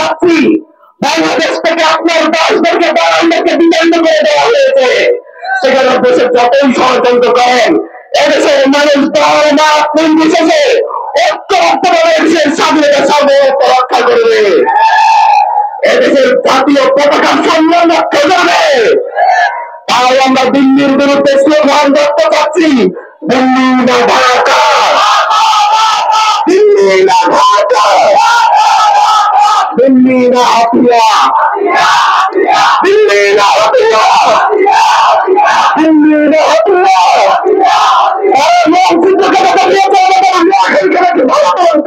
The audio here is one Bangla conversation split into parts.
যাত্রী বাংলাদেশ থেকে আপনার 10 থেকে 12 বিতাড়িত করে দেওয়া হয়েছে। সেখানে দেশে যতই ষড়যন্ত্র করেন, এদেশের মানুষ দল মত নির্বিশেষে ঐক্যবদ্ধভাবে দেশের স্বাধীনতা সার্বভৌমত্ব রক্ষা করবে, এদেশের জাতীয় পতাকার সম্মান রক্ষা করবে। তাই আমরা দিল্লির বিরুদ্ধে স্লোগান করতে চাচ্ছি, দিল্লি না ঢাকা, দিল্লি না ঢাকা, দিল্লি না হাতিয়া, দিল্লি না হাতিয়া, দিল্লি না হাতিয়া।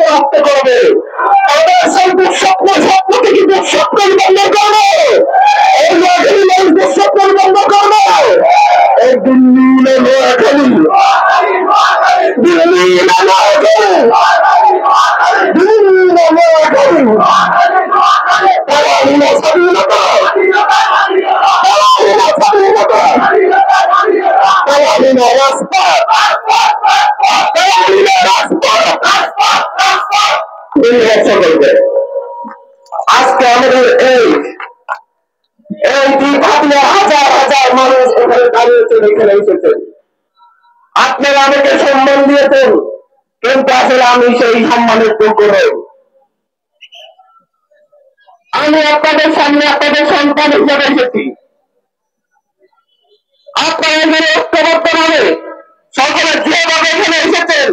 রক্ত করবে তাদের সেই দুঃস্বপ্ন, স্বপ্নকে কি দুঃস্বপ্ন বন্ধ করবে, এই দুঃস্বপ্ন বন্ধ করবে। এই দিল্লি না নোয়াখালী, দিল্লি না নোয়াখালী, দিল্লি না নোয়াখালী, তারাই না স্বাধীনতা, তারাই না স্বাধীনতা, তারাই না রাজপথ, তারাই না রাজপথ। আজকে আমাদের এই হাজার হাজার মানুষ এখানে দাঁড়িয়েছেন, এখানে এসেছেন। আপনারা আমাকে সম্মান দিয়েছেন, কিন্তু আসলে আমি সেই সম্মানের যোগ্য নই। আমি আপনাদের সামনে আপনাদের সন্তান হিসেবে এসেছি। আপনারা এখানে ঐক্যবদ্ধভাবে সকলে যেভাবে এখানে এসেছেন,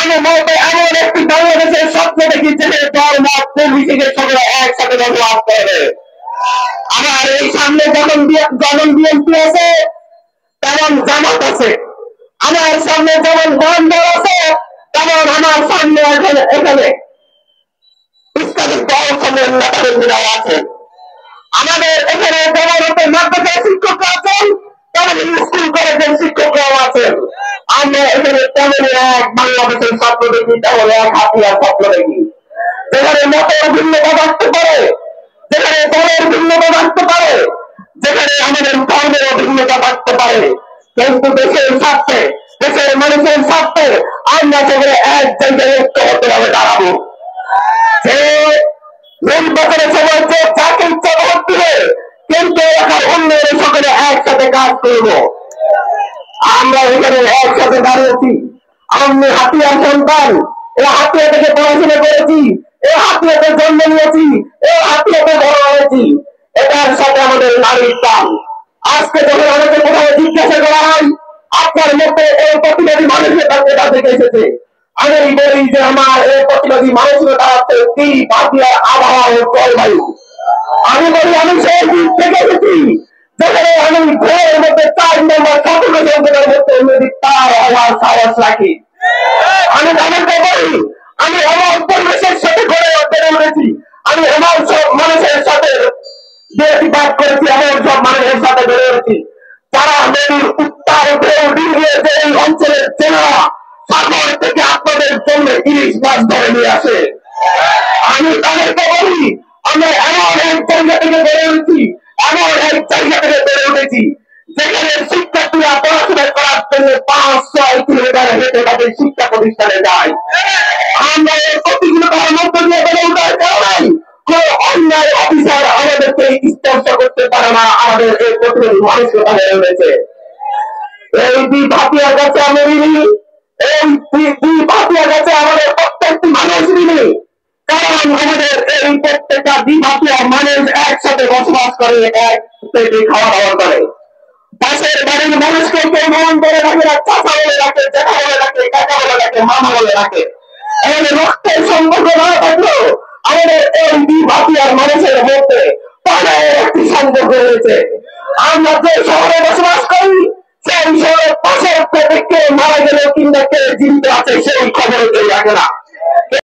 আমি বলতে এমন একটি বাংলাদেশের স্বপ্ন দেখি যেখানে দল মত নির্বিশেষে সকলে একসাথে বসবাস করবে। আমার এই সামনে যেমন বিএনপি আছে, তেমন জামাত আছে। আমার সামনে যেমন বন্দর আছে, তেমন আমার সামনে এখানে ইসলামিক দল সমূহের নেতাকর্মীরা আছেন। আমাদের এখানে যেমন মাদ্রাসার শিক্ষকরা আছেন, তেমন স্কুল কলেজের শিক্ষকরাও আছেন। আমরা এখানে তেমন এক বাংলাদেশের স্বপ্ন দেখি, তেমন এক হাতিয়ার স্বপ্ন দেখি, যেখানে মতের ভিন্নতা থাকতে পারে, যেখানে দলের ভিন্নতা থাকতে পারে, যেখানে আমাদের ধর্মের ভিন্নতা থাকতে পারে, কিন্তু দেশের স্বার্থে, দেশের মানুষের স্বার্থে আমরা সেখানে এক জায়গায় ঐক্যবদ্ধভাবে দাঁড়াবো। সে নির্বাচনের সময় যে যাকে ইচ্ছা ভোট দিবে, কিন্তু এলাকার উন্নয়নের সকলে একসাথে কাজ করবো। আমরা এখানে একসাথে দাঁড়িয়েছি। আমি হাতিয়ার সন্তান, এই হাতিয়া থেকে পড়াশোনা করেছি, এই হাতিয়াতে জন্ম নিয়েছি, এই হাতিয়াতে বড় হয়েছি। এটার সাথে আমাদের নারীর টান। আজকে যখন আমাকে কোথাও জিজ্ঞাসা করা হয় আপনার মধ্যে এই প্রতিবাদী মানুষের কাছে থেকে এসেছে, আমি বলি যে আমার এই প্রতিবাদী মানুষের দাঁড়াচ্ছে কি হাতিয়ার আবহাওয়া ও জলবায়ু। আমি বলি আমি সেই দিক থেকে এসেছি যেখানে আমি ঘরের মধ্যে 4 নম্বর ছাত্রদের মধ্যে নদী তার হওয়ার সাহস রাখি। আমি তাদেরকে বলি আমি এমন পরিবেশের সাথে ঘরে বেড়ে উঠেছি, আমি এমন সব মানুষের সাথে বিবাদ করেছি, এমন সব মানুষের সাথে বেড়ে উঠেছি যারা নদীর উত্তর ঢেউ ডিঙিয়ে যে এই অঞ্চলের জেলেরা সাগর থেকে আপনাদের জন্য ইলিশ মাছ ধরে নিয়ে আসে। আমি তাদেরকে বলি আমরা এমন এক জায়গা থেকে বেড়ে উঠেছি, এমন এক জায়গা থেকে বেড়ে উঠেছি যেখানে শিক্ষার্থীরা পড়াশোনা করার জন্য 5-6 কিলোমিটার হেঁটে তাদের শিক্ষা প্রতিষ্ঠানে যায়। আমরা এই প্রতিকূলতার মধ্য দিয়ে বেড়ে ওঠার কারণে কোন অন্যায় অফিসার আমাদেরকে স্পর্শ করতে পারে না। আমাদের এই প্রতিনিধি মানসিকতা হয়ে রয়েছে। এই দ্বীপ হাতিয়ার কাছে আমি ঋণী, এই দ্বীপ হাতিয়ার কাছে আমাদের প্রত্যেকটি মানুষ ঋণী। কারণ আমাদের এই প্রত্যেকটা দ্বীপ হাতিয়ার মানুষ একসাথে বসবাস করে, এক পেটে খাওয়া দাওয়া করে। পাশের বাড়ির মানুষকে কেউ মন করে রাখে না, চাচা বলে রাখে, জ্যাঠা বলে রাখে, কাকা বলে রাখে, মামা বলে রাখে। আমাদের রক্তের সম্পর্ক না থাকলেও আমাদের এই দ্বীপ হাতিয়ার মানুষের মধ্যে প্রাণের একটি সম্পর্ক রয়েছে। আমরা যে শহরে বসবাস করি সেই শহরের পাশের থেকে মারা গেল কিংবা কে জীবিত আছে সেই খবর কেউ রাখে না।